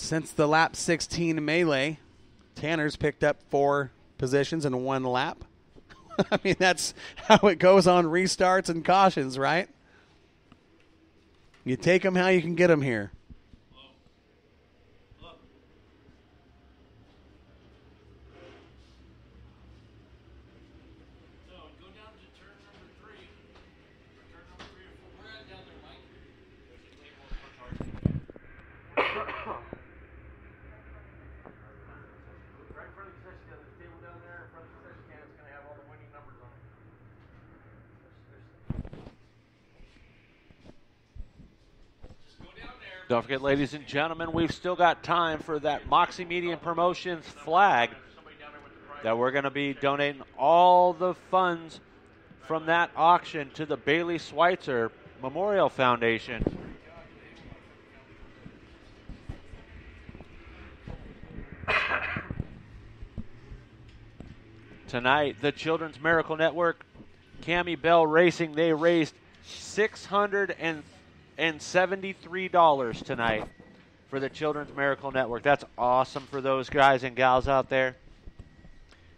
Since the lap 16 melee, Tanner's picked up 4 positions in 1 lap. I mean, that's how it goes on restarts and cautions, right? You take them how you can get them here. Don't forget, ladies and gentlemen, we've still got time for that Moxie Media Promotions flag that we're going to be donating all the funds from that auction to the Bailey Schweitzer Memorial Foundation. Tonight, the Children's Miracle Network, Cammie Bell Racing, they raised $673 tonight for the Children's Miracle Network. That's awesome for those guys and gals out there.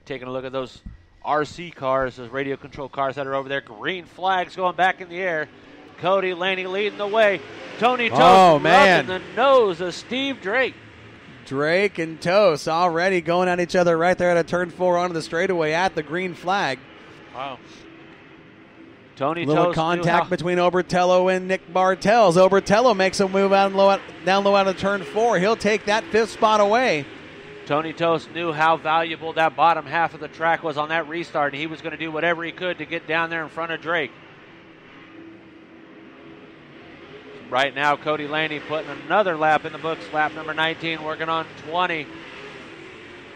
Taking a look at those RC cars, those radio control cars that are over there. Green flags going back in the air. Cody Laney leading the way. Tony Toast rubbing the nose of Steve Drake. Drake and Toast already going at each other right there at a turn 4 onto the straightaway at the green flag. Wow. Tony Little Toast contact between Obertello and Nick Bartels. Obertello makes a move down low out of turn 4. He'll take that 5th spot away. Tony Toast knew how valuable that bottom half of the track was on that restart, and he was going to do whatever he could to get down there in front of Drake. Right now, Cody Laney putting another lap in the books, lap number 19, working on 20.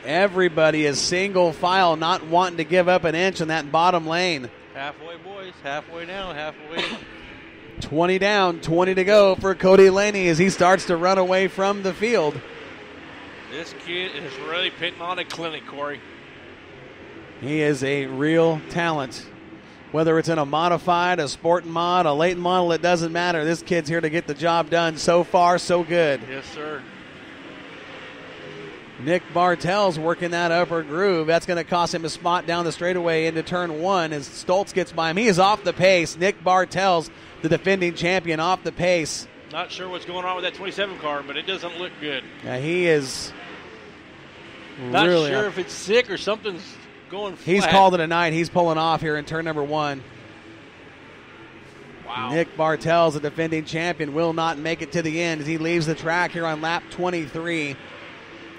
Everybody is single file, not wanting to give up an inch in that bottom lane. Halfway, boys. Halfway now. Halfway. 20 down, 20 to go for Cody Laney as he starts to run away from the field. This kid is really putting on a clinic, Corey. He is a real talent. Whether it's in a modified, a sport mod, a late model, it doesn't matter. This kid's here to get the job done. So far, so good. Yes, sir. Nick Bartels working that upper groove. That's going to cost him a spot down the straightaway into turn 1 as Stoltz gets by him. He is off the pace. Nick Bartels, the defending champion, off the pace. Not sure what's going on with that 27 car, but it doesn't look good. Yeah, he is not really sure if it's sick or something's going flat. He's called it a night. He's pulling off here in turn number 1. Wow. Nick Bartels, the defending champion, will not make it to the end as he leaves the track here on lap 23.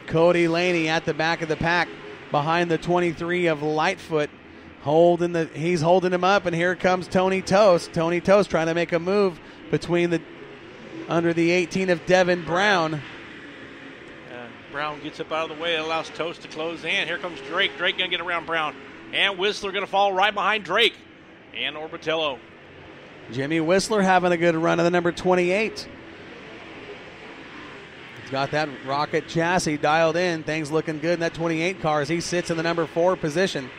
Cody Laney at the back of the pack behind the 23 of Lightfoot. He's holding him up, and here comes Tony Toast. Tony Toast trying to make a move under the 18 of Devin Brown. Brown gets up out of the way. It allows Toast to close in. Here comes Drake. Drake going to get around Brown. And Whistler going to fall right behind Drake. And Orbitello. Jimmy Whistler having a good run of the number 28. He's got that rocket chassis dialed in. Things looking good in that 28 car as he sits in the number 4 position.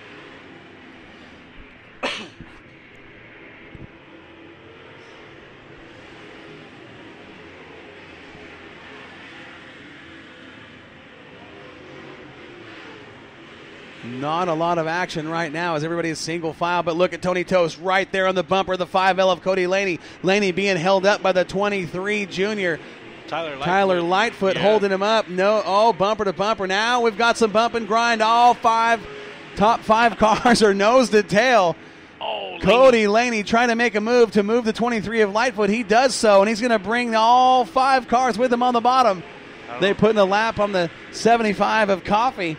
Not a lot of action right now as everybody is single file, but look at Tony Toast right there on the bumper, the 5L of Cody Laney. Laney being held up by the 23 junior. Tyler Lightfoot holding him up. Bumper to bumper. Now we've got some bump and grind. All top 5 cars are nose to tail. Cody Laney trying to make a move to move the 23 of Lightfoot. He does so, and he's going to bring all 5 cars with him on the bottom. They put in a lap on the 75 of Coffee.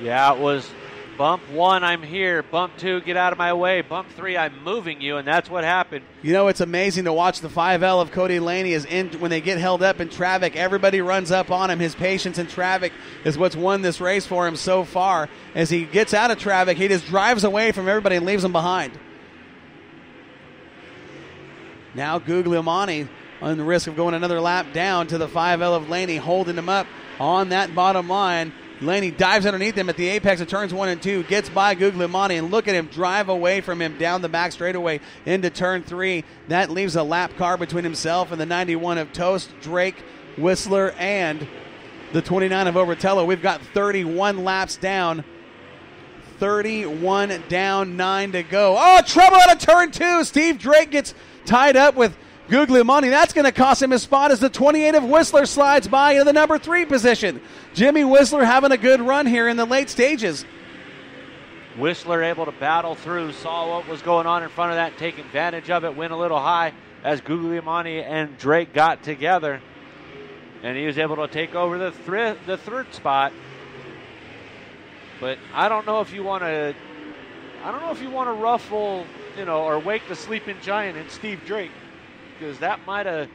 Yeah, it was bump 1, I'm here. Bump 2, get out of my way. Bump 3, I'm moving you, and that's what happened. You know, it's amazing to watch the 5L of Cody Laney when they get held up in traffic. Everybody runs up on him. His patience in traffic is what's won this race for him so far. As he gets out of traffic, he just drives away from everybody and leaves them behind. Now Guglielmani on the risk of going another lap down to the 5L of Laney, holding him up on that bottom line. Laney dives underneath him at the apex of turns 1 and 2, gets by Guglielmani, and look at him drive away from him down the back straightaway into turn 3. That leaves a lap car between himself and the 91 of Toast. Drake Whistler and the 29 of Obertello. We've got 31 laps down. 31 down, 9 to go. Oh, trouble out of turn 2. Steve Drake gets tied up with Guglielmoni. That's going to cost him his spot as the 28 of Whistler slides by into the number 3 position. Jimmy Whistler having a good run here in the late stages. Whistler able to battle through, saw what was going on in front of that, take advantage of it, went a little high as Guglielmoni and Drake got together. And he was able to take over the third spot. But I don't know if you want to ruffle, or wake the sleeping giant in Steve Drake, because that might have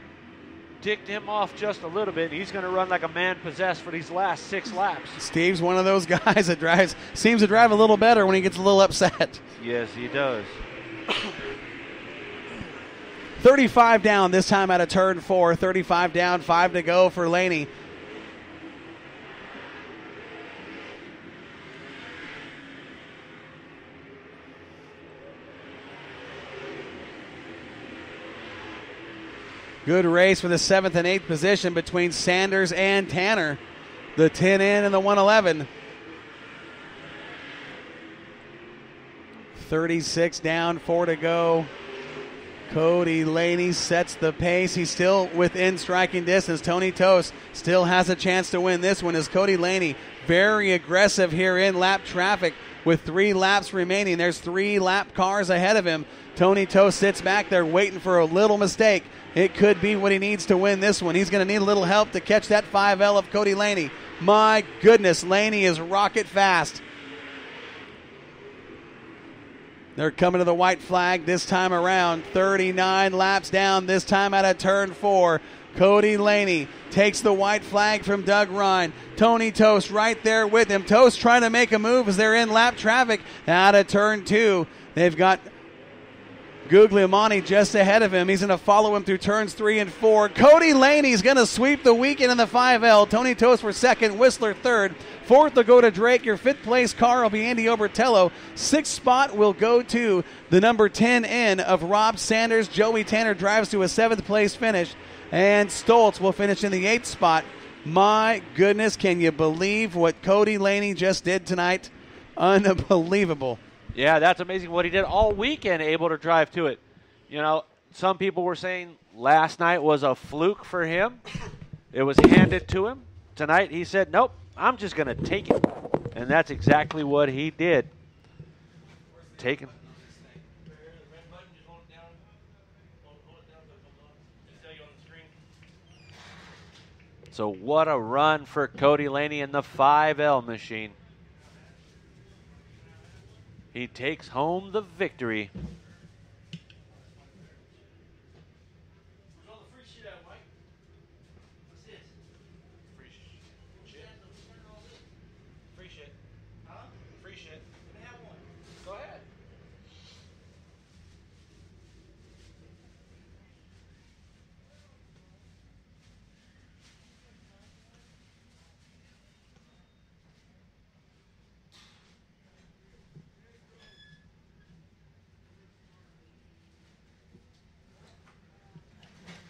ticked him off just a little bit. He's going to run like a man possessed for these last 6 laps. Steve's one of those guys that seems to drive a little better when he gets a little upset. Yes, he does. 35 down this time out of turn 4. 35 down, 5 to go for Laney. Good race for the 7th and 8th position between Sanders and Tanner. The 10 in and the 111. 36 down, 4 to go. Cody Laney sets the pace. He's still within striking distance. Tony Tost still has a chance to win this one as Cody Laney very aggressive here in lap traffic with 3 laps remaining. There's 3 lap cars ahead of him. Tony Tost sits back there waiting for a little mistake. It could be what he needs to win this one. He's going to need a little help to catch that 5L of Cody Laney. My goodness, Laney is rocket fast. They're coming to the white flag this time around. 39 laps down, this time out of turn 4. Cody Laney takes the white flag from Doug Ryan. Tony Tost right there with him. Tost trying to make a move as they're in lap traffic out of turn 2. They've got Guglielmoni just ahead of him. He's going to follow him through turns 3 and 4. Cody Laney's going to sweep the weekend in the 5L. Tony Tost for 2nd, Whistler 3rd. 4th will go to Drake. Your 5th place car will be Andy Obertello. 6th spot will go to the number 10 in of Rob Sanders. Joey Tanner drives to a 7th place finish. And Stoltz will finish in the 8th spot. My goodness, can you believe what Cody Laney just did tonight? Unbelievable. Yeah, that's amazing what he did all weekend, able to drive to it. Some people were saying last night was a fluke for him. It was handed to him. Tonight he said, nope, I'm just going to take it. And that's exactly what he did. Take him. So what a run for Cody Laney in the 5L machine. He takes home the victory.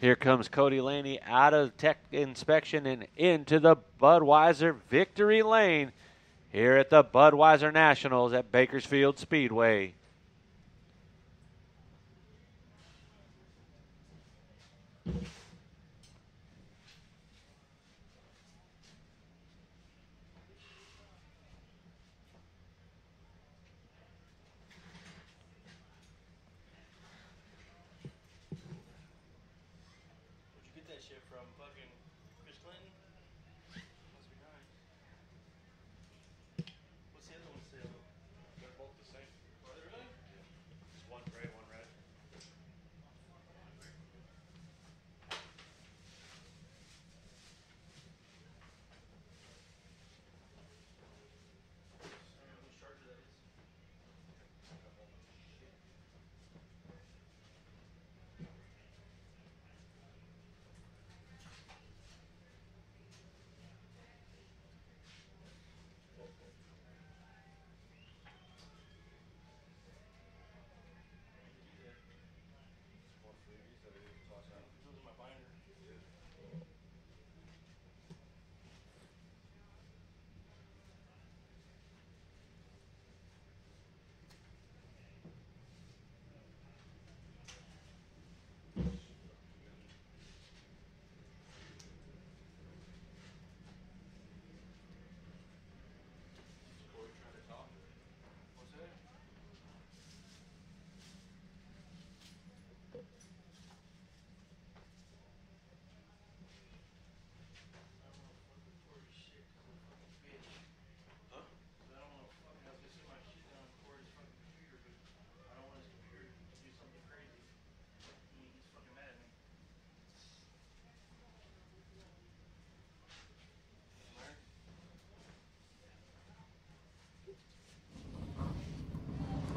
Here comes Cody Laney out of tech inspection and into the Budweiser victory lane here at the Budweiser Nationals at Bakersfield Speedway.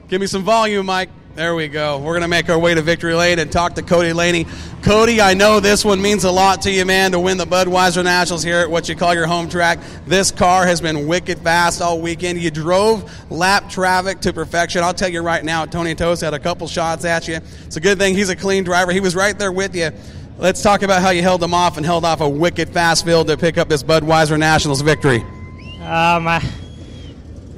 Give me some volume, Mike. There we go. We're going to make our way to Victory Lane and talk to Cody Laney. Cody, I know this one means a lot to you, man, to win the Budweiser Nationals here at what you call your home track. This car has been wicked fast all weekend. You drove lap traffic to perfection. I'll tell you right now, Tony Tost had a couple shots at you. It's a good thing he's a clean driver. He was right there with you. Let's talk about how you held him off and held off a wicked fast field to pick up this Budweiser Nationals victory.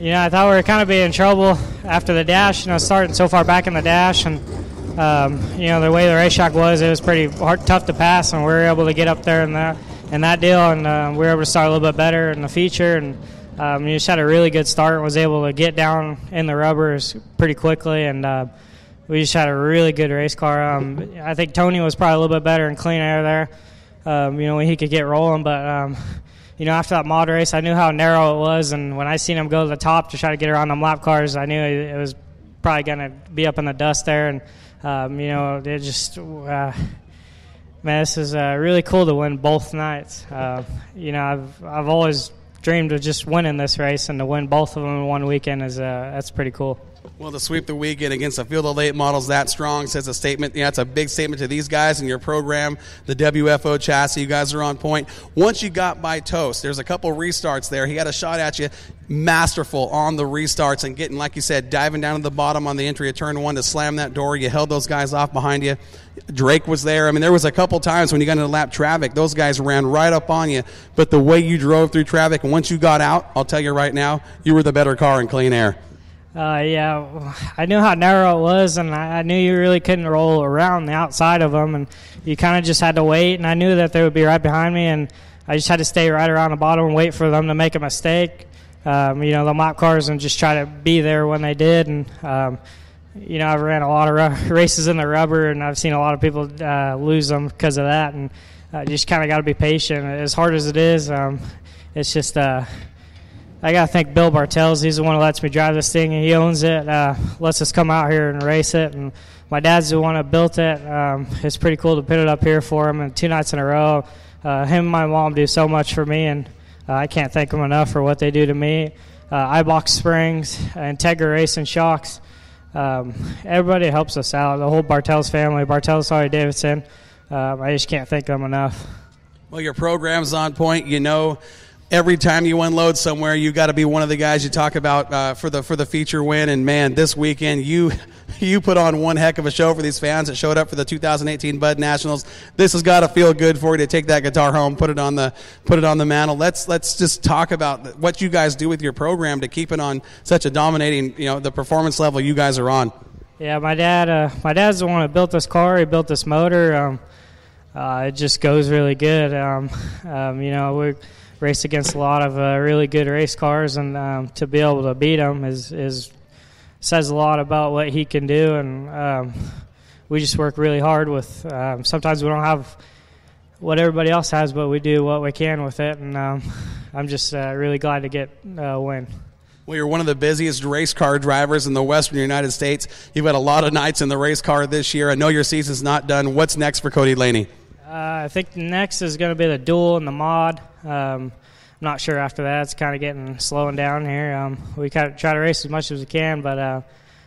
I thought we were kind of being in trouble after the dash, starting so far back in the dash. And, the way the racetrack was, it was pretty tough to pass, and we were able to get up there in that deal, and we were able to start a little bit better in the feature. And you just had a really good start and was able to get down in the rubbers pretty quickly, and we just had a really good race car. I think Tony was probably a little bit better in clean air there, when he could get rolling, but after that mod race, I knew how narrow it was, and when I seen him go to the top to try to get around them lap cars, I knew it was probably going to be up in the dust there. And, it just, man, this is really cool to win both nights. I've always dreamed of just winning this race, and to win both of them in one weekend that's pretty cool. Well, to sweep the weekend against a field of late models that strong says a statement. It's a big statement to these guys and your program, the WFO chassis. You guys are on point. Once you got by Toast, there's a couple restarts there. He had a shot at you, masterful on the restarts and getting, like you said, diving down to the bottom on the entry of turn one to slam that door. You held those guys off behind you. Drake was there. I mean, there was a couple times when you got into lap traffic, those guys ran right up on you. But the way you drove through traffic, and once you got out, I'll tell you right now, you were the better car in clean air. I knew how narrow it was, and I knew you really couldn't roll around the outside of them, and you kind of just had to wait, and I knew that they would be right behind me, and I just had to stay right around the bottom and wait for them to make a mistake, the mop cars, and just try to be there when they did. And I've ran a lot of races in the rubber, and I've seen a lot of people lose them because of that, and you just kind of got to be patient. As hard as it is, it's just I got to thank Bill Bartels. He's the one who lets me drive this thing, and he owns it, lets us come out here and race it. And my dad's the one that built it. It's pretty cool to put it up here for him, and 2 nights in a row. Him and my mom do so much for me, and I can't thank them enough for what they do to me. iBox Springs, Integra Racing Shocks. Everybody helps us out, the whole Bartels family, Bartels, Harley Davidson. I just can't thank them enough. Well, your program's on point. Every time you unload somewhere, you got to be one of the guys you talk about for the feature win. And man, this weekend you put on one heck of a show for these fans that showed up for the 2018 Bud Nationals. This has got to feel good for you to take that guitar home, put it on the mantle. Let's just talk about what you guys do with your program to keep it on such a dominating, the performance level you guys are on. Yeah, my dad's the one that built this car. He built this motor. It just goes really good. We race against a lot of really good race cars, and to be able to beat them says a lot about what he can do. And we just work really hard with. Sometimes we don't have what everybody else has, but we do what we can with it. And I'm just really glad to get a win. Well, you're one of the busiest race car drivers in the Western United States. You've had a lot of nights in the race car this year. I know your season's not done. What's next for Cody Laney? I think next is going to be the dual and the mod. I'm not sure after that. It's kind of slowing down here. We kind of try to race as much as we can, but I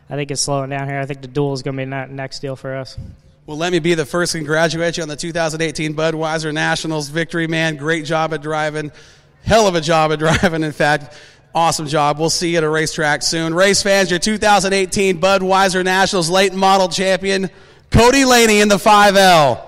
think it's slowing down here. I think the dual is going to be the next deal for us. Well, let me be the first to congratulate you on the 2018 Budweiser Nationals victory, man. Great job at driving. Hell of a job at driving, in fact. Awesome job. We'll see you at a racetrack soon. Race fans, your 2018 Budweiser Nationals late model champion, Cody Laney in the 5L.